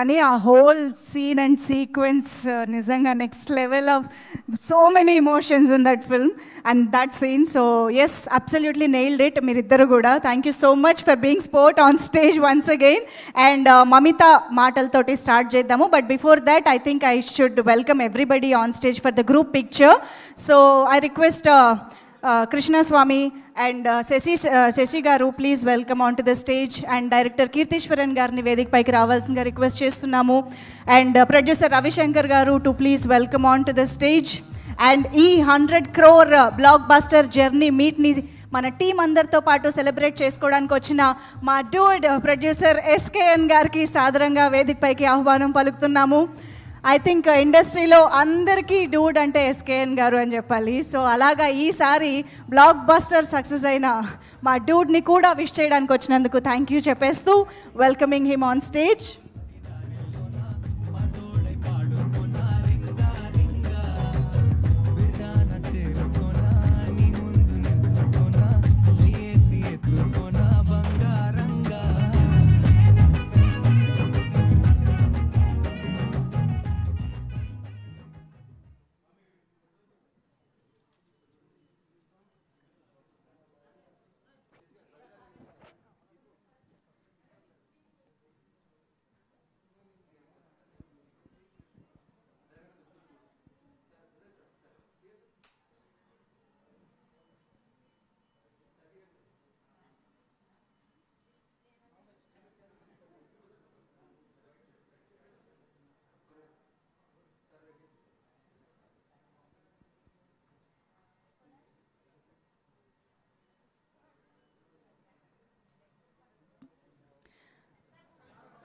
కానీ ఆ whole scene and sequence నిజంగా next level of so many emotions in that film and that scene. So yes, absolutely nailed it మీరిద్దరు కూడా. Thank you so much for being sport on stage once again. And Mamitha మాటలతోటి start చేద్దాము. But before that I think I should welcome everybody on stage for the group picture. So I request Krishnaswamy and Shashi garu, please welcome onto the stage, and director Kirtishwaran garni Vedik paiki ravalsinga request chestunnamo, and producer Ravi Shankar garu to please welcome onto the stage. And ee 100 crore blockbuster journey meet ni మన team అందరితో పాటు celebrate చేసుకోవడానికి వచ్చిన మా Dude producer SKN గారికి సాదరంగా వేదిక పైకి ఆహ్వానం పలుకుతున్నాము. ఐ థింక్ ఇండస్ట్రీలో అందరికీ డూడ్ అంటే ఎస్కేఎన్ గారు అని చెప్పాలి. సో అలాగా ఈసారి బ్లాక్ బస్టర్ సక్సెస్ అయిన మా డూడ్ని కూడా విష్ చేయడానికి వచ్చినందుకు థ్యాంక్ యూ చెప్పేస్తూ వెల్కమింగ్ హిమ్ ఆన్ స్టేజ్.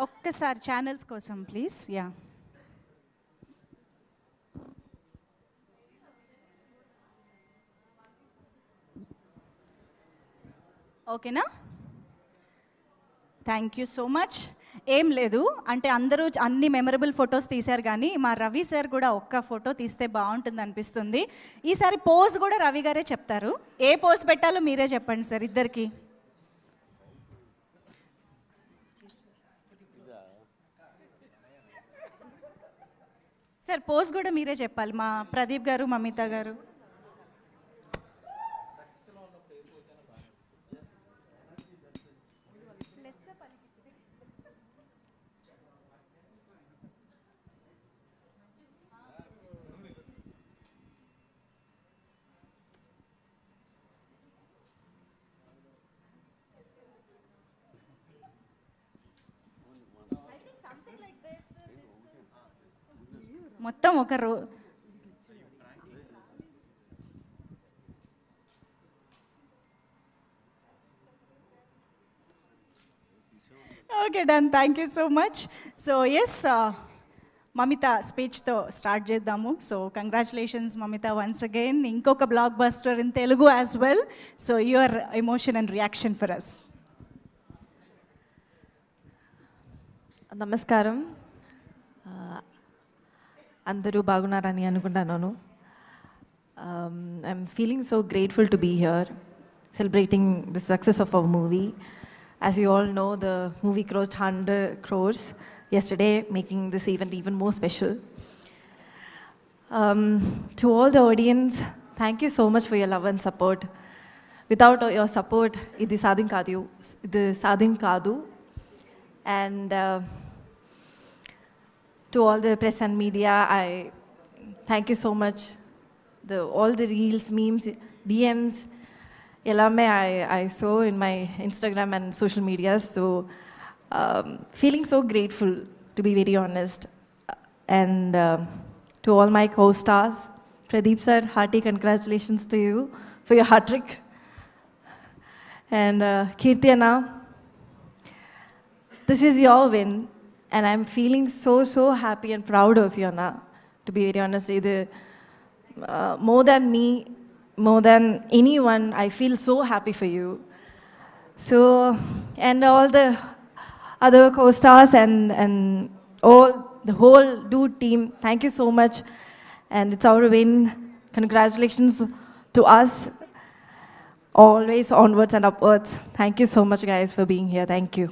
ఒక్కసారి ఛానల్స్ కోసం ప్లీజ్. యా, ఓకేనా? Thank you so much. ఏం లేదు అంటే అందరూ అన్ని మెమరబుల్ ఫొటోస్ తీశారు, కానీ మా రవి సార్ కూడా ఒక్క ఫోటో తీస్తే బాగుంటుంది అనిపిస్తుంది. ఈసారి పోజ్ కూడా రవి గారే చెప్తారు. ఏ పోజ్ పెట్టాలో మీరే చెప్పండి సార్ ఇద్దరికి. సార్ పోజ్ కూడా మీరే చెప్పాలి, మా ప్రదీప్ గారు మమిత గారు. మొత్తం ఒక okay, done. Thank you so much. So yes, Mamitha స్పీచ్తో స్టార్ట్ చేద్దాము. So congratulations Mamitha once again, ఇంకొక blockbuster in Telugu as well. So your emotion and reaction for us. నమస్కారం, అందరూ బాగున్నారని అనుకుంటున్నాను. I'm feeling so grateful to be here celebrating the success of our movie. As you all know, the movie crossed 100 crores yesterday, making this event even more special. To all the audience, thank you so much for your love and support. Without your support, idi sadin kadu. And to all the press and media, I thank you so much. All the reels, memes, DMs, Elame I saw in my Instagram and social media. So feeling so grateful, to be very honest. And to all my co-stars, Pradeep sir, hearty congratulations to you for your hat trick. And Kirti Anna, this is your win. And I'm feeling so happy and proud of you, Anna. To be very honest, more than me, more than anyone, I feel so happy for you. So, and all the other co-stars and all the whole Dude team, thank you so much. And it's our win. Congratulations to us. Always onwards and upwards. Thank you so much, guys, for being here. Thank you.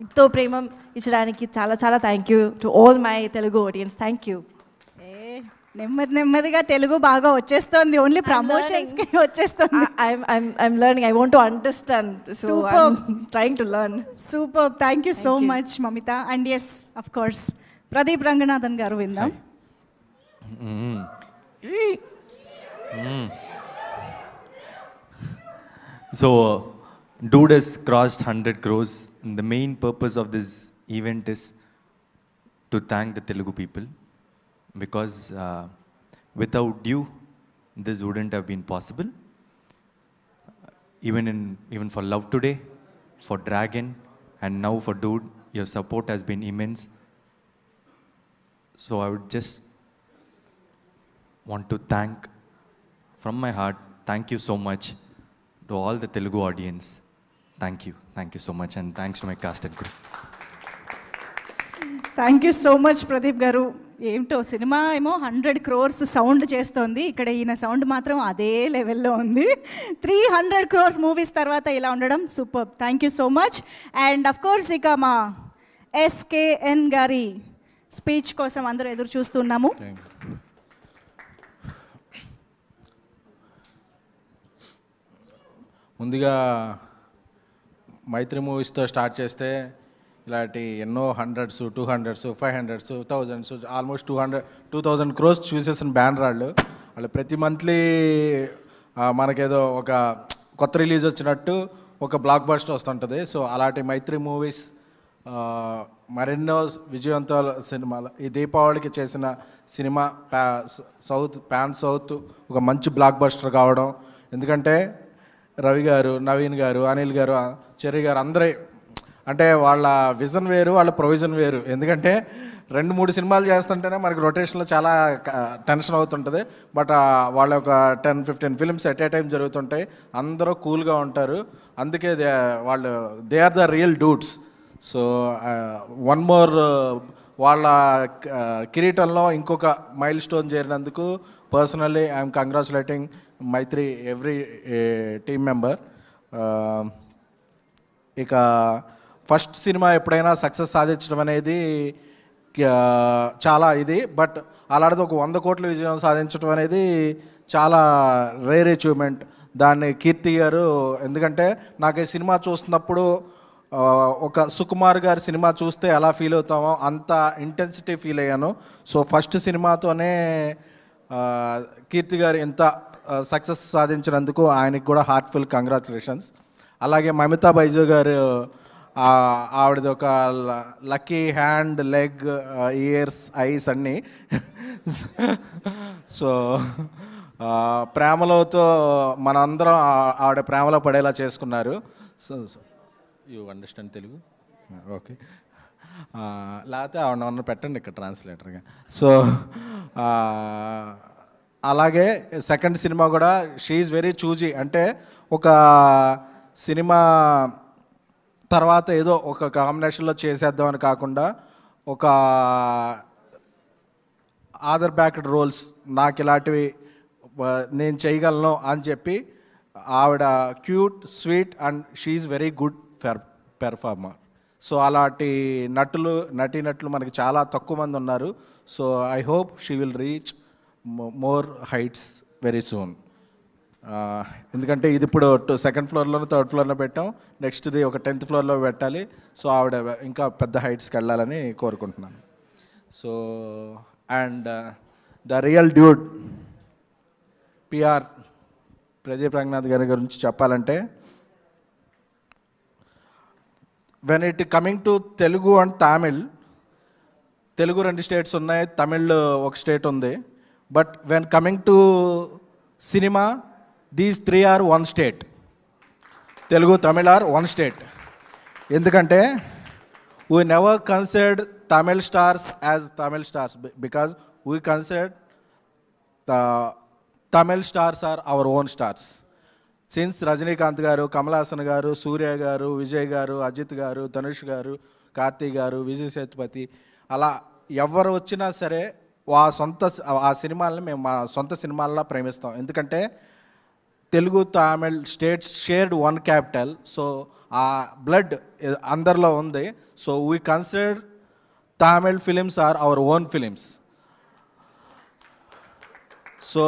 ఎంతో ప్రేమ ఇచ్చడానికి చాలా చాలా thank you to all my Telugu audience. Thank you. నెమ్మదిగా తెలుగు బాగా వచ్చేస్తుంది, only ప్రమోషన్స్కి వచ్చేస్తుంది. I'm learning. I want to understand. So I'm trying to learn. Super. Thank you so much, Mamita. And yes, of course, Pradeep Ranganathan garu vindam. So, dude has crossed 100 crores. The main purpose of this event is to thank the Telugu people. Because without you, this wouldn't have been possible. Even for Love Today, for Dragon, and now for Dude, your support has been immense. So I would just want to thank from my heart. Thank you so much to all the Telugu audience. Thank you so much, and thanks to my cast and crew. Thank you so much Pradeep గారు. ఏమిటో cinema ఏమో 100 crores sound చేస్తోంది, ఇక్కడ ఈయన sound మాత్రం అదే లెవెల్లో ఉంది. 300 crores మూవీస్ తర్వాత ఇలా ఉండడం super. Thank you so much. And of course ఇక మా ఎస్కేఎన్ గారి స్పీచ్ కోసం అందరూ ఎదురు చూస్తున్నాము. ముందుగా మైత్రి మూవీస్తో స్టార్ట్ చేస్తే ఇలాంటి ఎన్నో 100s 200s 500s 1000s almost 2000 crores చూసేసిన banner వాళ్ళు ప్రతి మంత్లీ మనకేదో ఒక కొత్త రిలీజ్ వచ్చినట్టు ఒక బ్లాక్ బస్టర్ వస్తుంటుంది. సో అలాంటి మైత్రి మూవీస్ మరెన్నో విజయవంతాల సినిమాలు, ఈ దీపావళికి చేసిన సినిమా పాన్ సౌత్ ఒక మంచి బ్లాక్ బస్టర్ కావడం. ఎందుకంటే రవి గారు, నవీన్ గారు, అనిల్ గారు, చెర్రీ గారు అందరూ అంటే వాళ్ళ విజన్ వేరు, వాళ్ళ ప్రొవిజన్ వేరు. ఎందుకంటే 2-3 సినిమాలు చేస్తుంటేనే మనకి రొటేషన్లో చాలా టెన్షన్ అవుతుంటుంది. బట్ వాళ్ళ ఒక 10-15 ఫిల్మ్స్ ఎట్ ఏ టైం జరుగుతుంటాయి. అందరూ కూల్గా ఉంటారు. అందుకే they are the real dudes. So one more వాళ్ళ కిరీటంలో ఇంకొక మైల్ స్టోన్ చేరినందుకు personally I'm congratulating Mythri every team member. ఇక ఫస్ట్ సినిమా ఎప్పుడైనా సక్సెస్ సాధించడం అనేది చాలా ఇది. బట్ అలాంటిది ఒక 100 కోట్ల విజయం సాధించడం అనేది చాలా రేర్ అచీవ్మెంట్. దాన్ని కీర్తి గారు, ఎందుకంటే నాకు ఈ సినిమా చూస్తున్నప్పుడు ఒక సుకుమార్ గారి సినిమా చూస్తే ఎలా ఫీల్ అవుతామో అంత ఇంటెన్సిటీ ఫీల్ అయ్యాను. సో ఫస్ట్ సినిమాతోనే కీర్తి గారు ఎంత సక్సెస్ సాధించినందుకు ఆయనకి కూడా హార్ట్ఫుల్ కంగ్రాచులేషన్స్. అలాగే మమితా బైజు గారు, ఆవిడది ఒక lucky hand, leg, years, ice అన్నీ. సో ప్రేమలోతో మనందరం ఆవిడ ప్రేమలో పడేలా చేసుకున్నారు. So you understand Telugu? Okay. లేకపోతే ఆవిడ పెట్టండి ఇక్కడ ట్రాన్స్లేటర్గా. సో అలాగే సెకండ్ సినిమా కూడా షీ ఈజ్ వెరీ చూజీ. అంటే ఒక సినిమా తర్వాత ఏదో ఒక కాంబినేషన్లో చేసేద్దామని కాకుండా ఒక ఆదర్ బ్యాక్డ్ రోల్స్, నాకు ఇలాంటివి నేను చేయగలను అని చెప్పి ఆవిడ cute, sweet and she is very good performer. So అలాంటి నటీనటులు మనకి చాలా తక్కువ మంది ఉన్నారు. So I hope she will reach more heights very soon. ఎందుకంటే ఇది ఇప్పుడు 2nd ఫ్లోర్లోనూ 3rd ఫ్లోర్లో పెట్టాం, నెక్స్ట్ది ఒక 10th ఫ్లోర్లో పెట్టాలి. సో ఆవిడ ఇంకా పెద్ద హైట్స్కి వెళ్ళాలని కోరుకుంటున్నాను. So and the real dude PR Pradeep Ranganath గారి గురించి చెప్పాలంటే, when it coming to Telugu and Tamil, Telugu 2 states ఉన్నాయి, తమిళ్ ఒక స్టేట్ ఉంది. But when coming to cinema, these 3 are 1 state. Telugu, Tamil are 1 state. ఎందుకంటే we never considered Tamil stars as Tamil stars because we considered the Tamil stars are our own stars. Since Rajinikanth గారు, కమల్ హాసన్ గారు, సూర్య గారు, విజయ్ గారు, అజిత్ గారు, ధనుష్ గారు, కార్తీక్ గారు, విజయ్ సేతుపతి, అలా ఎవరు వచ్చినా సరే ఆ సినిమాలని మేము మా సొంత సినిమాల్లో ప్రేమిస్తాం. ఎందుకంటే Telugu Tamil states shared one capital. So ఆ బ్లడ్ అందరిలో ఉంది. So we consider Tamil films are our own films. So